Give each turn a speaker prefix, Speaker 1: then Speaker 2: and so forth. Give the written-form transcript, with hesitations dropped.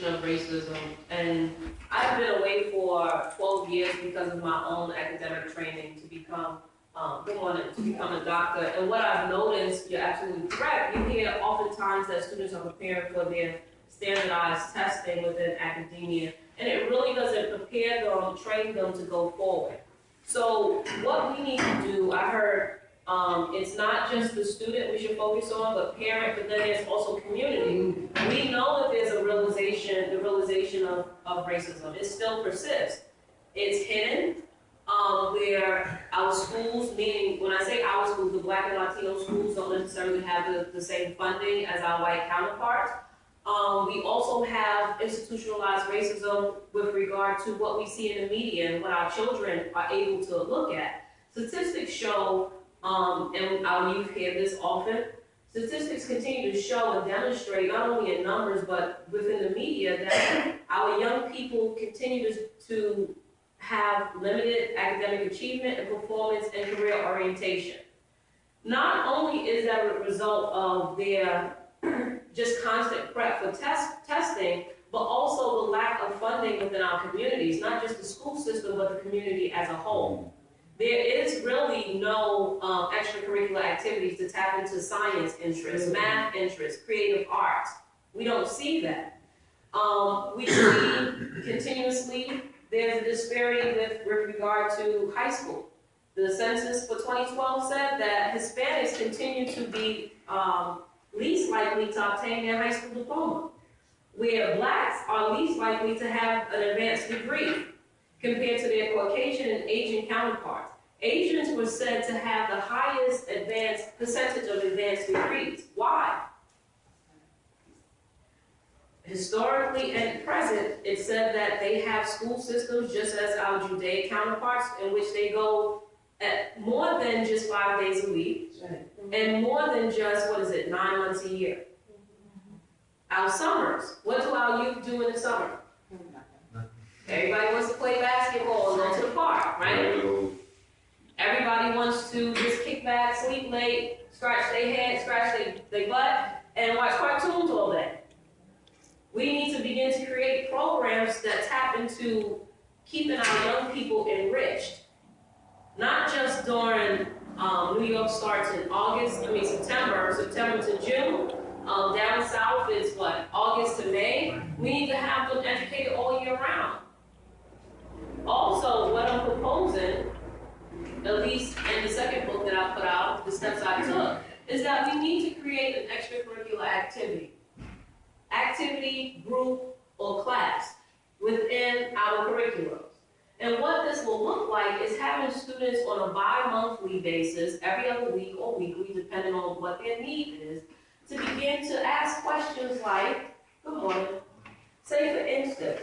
Speaker 1: of racism, and I've been away for 12 years because of my own academic training to become a doctor. And what I've noticed, you're absolutely correct, you hear oftentimes that students are preparing for their standardized testing within academia, and it really doesn't prepare them, train them to go forward. So what we need to do, I heard, it's not just the student we should focus on, but parent, but then there's also community. We know that there's the realization of racism. It still persists. It's hidden, where our schools, meaning when I say our schools, the Black and Latino schools don't necessarily have the same funding as our white counterparts. We also have institutionalized racism with regard to what we see in the media and what our children are able to look at. Statistics show, and our youth hear this often, statistics continue to show and demonstrate, not only in numbers, but within the media, that our young people continue to have limited academic achievement and performance and career orientation. Not only is that a result of their just constant prep for testing, but also the lack of funding within our communities, not just the school system, but the community as a whole. There is really no extracurricular activities to tap into science interests, math interests, creative arts. We don't see that. We see continuously there's a disparity with regard to high school. The census for 2012 said that Hispanics continue to be least likely to obtain their high school diploma, where blacks are least likely to have an advanced degree compared to their Caucasian and Asian counterparts. Asians were said to have the highest percentage of advanced degrees. Why? Historically and present, it said that they have school systems just as our Judaic counterparts, in which they go at more than just 5 days a week, and more than just, 9 months a year. Our summers, what do our youth do in the summer? Everybody wants to play basketball and go to the park, right? Everybody wants to just kick back, sleep late, scratch their head, scratch their butt, and watch cartoons all day. We need to begin to create programs that tap into keeping our young people enriched. Not just during New York starts in September to June. Down south it's August to May. We need to have them educated all year round. Also, what I'm proposing, at least in the second book that I put out, The Steps I Took, is that we need to create an extracurricular activity, group, or class within our curriculum. And what this will look like is having students on a bi-monthly basis, every other week or weekly, depending on what their need is, to begin to ask questions like, good morning. Say for instance,